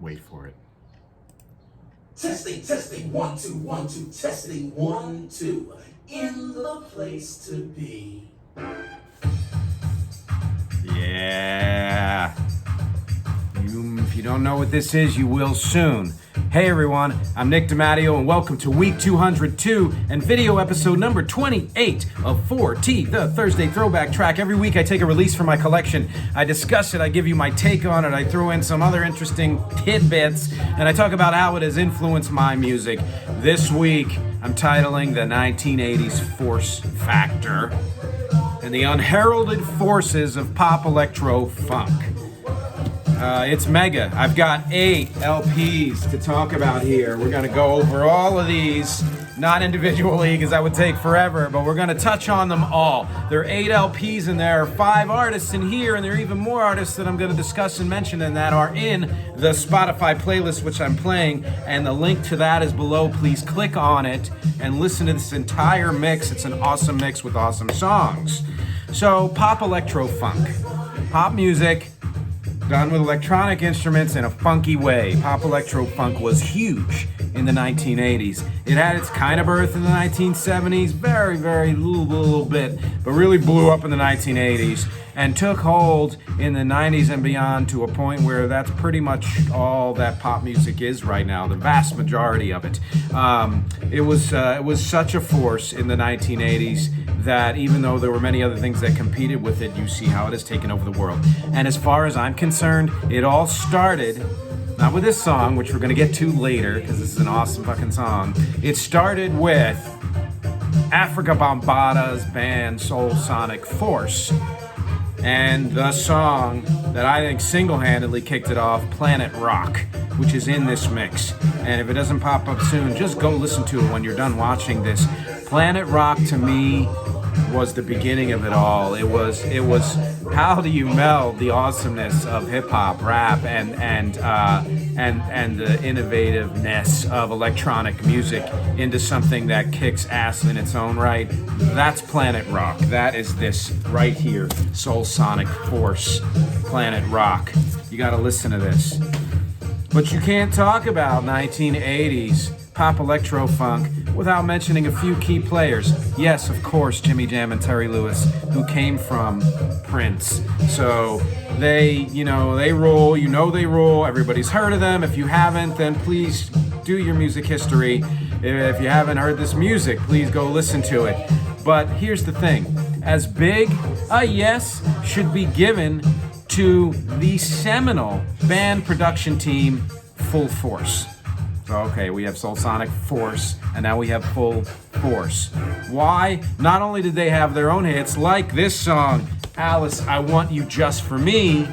Wait for it. Testing, testing, 1, 2, 1, 2, testing, 1, 2, in the place to be. Yeah. If you don't know what this is, you will soon. Hey everyone, I'm Nick DiMatteo and welcome to week 202 and video episode number 28 of 4T, the Thursday throwback track. Every week I take a release from my collection, I discuss it, I give you my take on it, I throw in some other interesting tidbits, and I talk about how it has influenced my music. This week I'm titling the 1980s Force Factor and the unheralded forces of pop electro-funk. It's mega. I've got 8 LPs to talk about here. We're going to go over all of these, not individually because that would take forever, but we're going to touch on them all. There are 8 LPs and there are 5 artists in here, and there are even more artists that I'm going to discuss and mention and that are in the Spotify playlist which I'm playing, and the link to that is below. Please click on it and listen to this entire mix. It's an awesome mix with awesome songs. So, pop electro-funk. Pop music done with electronic instruments in a funky way. Pop electro-funk was huge in the 1980s. It had its kind of birth in the 1970s, very little bit, but really blew up in the 1980s and took hold in the 90s and beyond to a point where that's pretty much all that pop music is right now, the vast majority of it. It was such a force in the 1980s that even though there were many other things that competed with it, you see how it has taken over the world. And as far as I'm concerned, it all started, not with this song, which we're going to get to later, because this is an awesome fucking song. It started with Afrika Bambaataa's band Soulsonic Force, and the song that I think single-handedly kicked it off, Planet Rock, which is in this mix. And if it doesn't pop up soon, just go listen to it when you're done watching this. Planet Rock, to me, was the beginning of it all. It was how do you meld the awesomeness of hip hop, rap, and the innovativeness of electronic music into something that kicks ass in its own right? That's Planet Rock. That is this right here, Soulsonic Force, Planet Rock. You got to listen to this. But you can't talk about 1980s pop electro-funk without mentioning a few key players. Yes, of course, Jimmy Jam and Terry Lewis, who came from Prince. So they rule, they rule. Everybody's heard of them. If you haven't, then please do your music history. If you haven't heard this music, please go listen to it. But here's the thing. As big a yes should be given to the seminal band production team, Full Force. So, okay, we have Soulsonic Force, and now we have Full Force. Why? Not only did they have their own hits, like this song, Alice, I Want You Just For Me,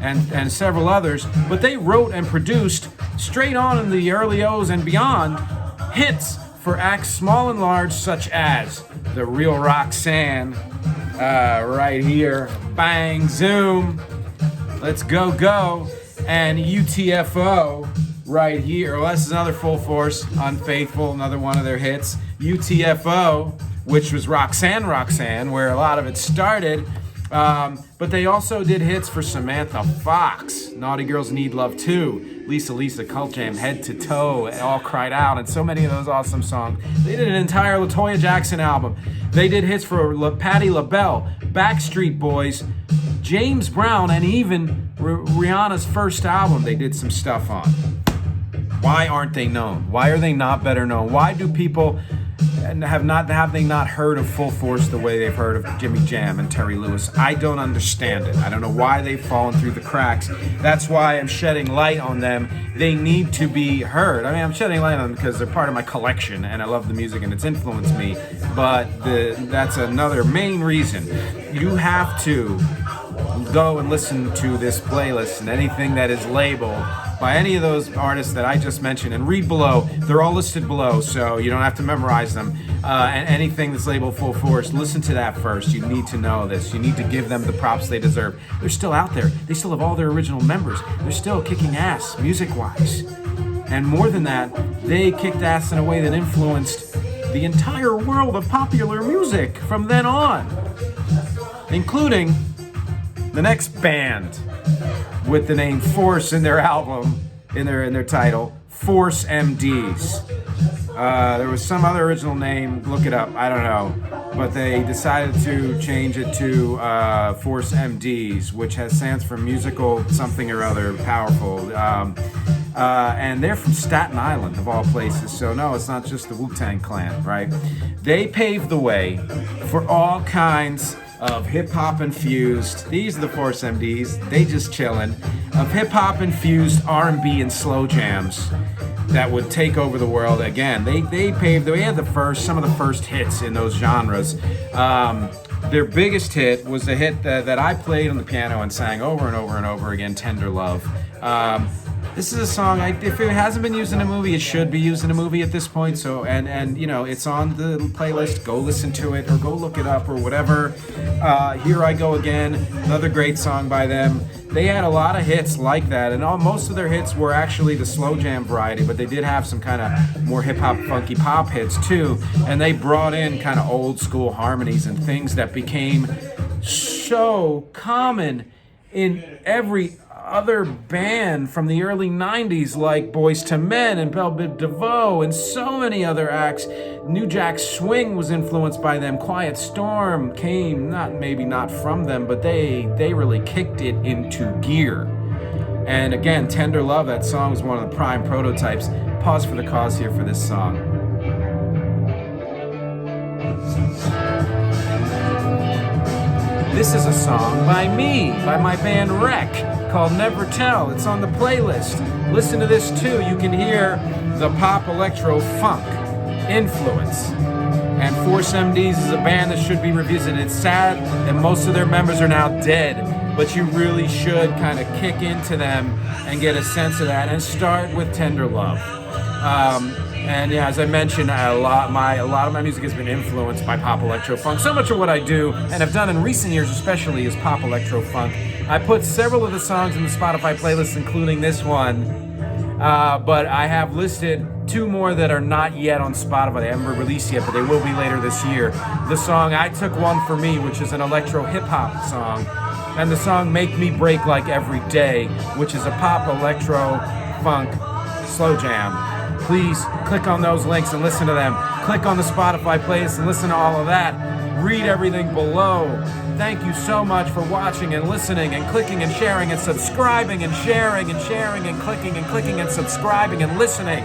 and several others, but they wrote and produced, straight on in the early O's and beyond, hits for acts small and large, such as The Real Roxanne, right here, Bang Zoom, Let's Go Go, and UTFO, right here. Well, this is another Full Force, Unfaithful, another one of their hits. UTFO, which was Roxanne, where a lot of it started. But they also did hits for Samantha Fox, Naughty Girls Need Love Too, Lisa, Cult Jam, Head to Toe, All Cried Out, and so many of those awesome songs. They did an entire LaToya Jackson album. They did hits for Patti LaBelle, Backstreet Boys, James Brown, and even Rihanna's first album they did some stuff on. Why aren't they known? Why are they not better known? Why do people have they not heard of Full Force the way they've heard of Jimmy Jam and Terry Lewis? I don't understand it. I don't know why they've fallen through the cracks. That's why I'm shedding light on them. They need to be heard. I mean, I'm shedding light on them because they're part of my collection and I love the music and it's influenced me. But that's another main reason. You have to go and listen to this playlist and anything that is labeled by any of those artists that I just mentioned, and read below. They're all listed below, so you don't have to memorize them. And anything that's labeled Full Force, listen to that first. You need to know this. You need to give them the props they deserve. They're still out there. They still have all their original members. They're still kicking ass, music-wise. And more than that, they kicked ass in a way that influenced the entire world of popular music from then on, including the next band with the name Force in their album, in their title, Force MDs. There was some other original name, look it up, I don't know. But they decided to change it to Force MDs, which stands for musical something or other powerful. And they're from Staten Island, of all places. So no, it's not just the Wu-Tang Clan, right? They paved the way for all kinds of hip-hop infused, these are the Force MDs, they just chillin', of hip-hop infused R&B and slow jams that would take over the world again. They paved the way. They had some of the first hits in those genres. Their biggest hit was the hit that I played on the piano and sang over and over and over again, Tender Love. This is a song, if it hasn't been used in a movie, it should be used in a movie at this point. So, and you know, it's on the playlist. Go listen to it or go look it up or whatever. Here I Go Again, another great song by them. They had a lot of hits like that, and most of their hits were actually the slow jam variety, but they did have some kind of more hip-hop, funky pop hits too, and they brought in kind of old school harmonies and things that became so common in every other band from the early 90s, like Boyz II Men and Biv DeVoe and so many other acts. New Jack Swing was influenced by them. Quiet Storm came maybe not from them, but they really kicked it into gear. And again, Tender Love, that song was one of the prime prototypes. Pause for the cause here for this song. This is a song by me, by my band Wreck, called Never Tell. It's on the playlist. Listen to this too. You can hear the pop electro-funk influence. And Force MDs is a band that should be revisited. It's sad that most of their members are now dead, but you really should kind of kick into them and get a sense of that and start with Tender Love. And yeah, as I mentioned, a lot of my music has been influenced by pop electro-funk. So much of what I do, and have done in recent years especially, is pop electro-funk. I put several of the songs in the Spotify playlist, including this one, but I have listed 2 more that are not yet on Spotify. They haven't been released yet, but they will be later this year. The song I Took One For Me, which is an electro-hip-hop song, and the song Make Me Break Like Every Day, which is a pop electro-funk slow jam. Please click on those links and listen to them. Click on the Spotify playlist and listen to all of that. Read everything below. Thank you so much for watching and listening and clicking and sharing and subscribing and sharing and sharing and clicking and subscribing and listening.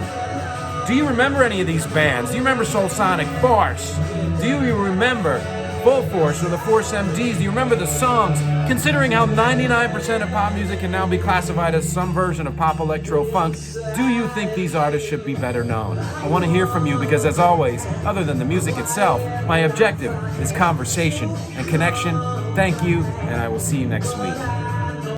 Do you remember any of these bands? Do you remember Soulsonic Force? Do you remember Full Force or the Force MDs? Do you remember the songs? Considering how 99% of pop music can now be classified as some version of pop electro-funk, do you think these artists should be better known? I want to hear from you because, as always, other than the music itself, my objective is conversation and connection. Thank you, and I will see you next week.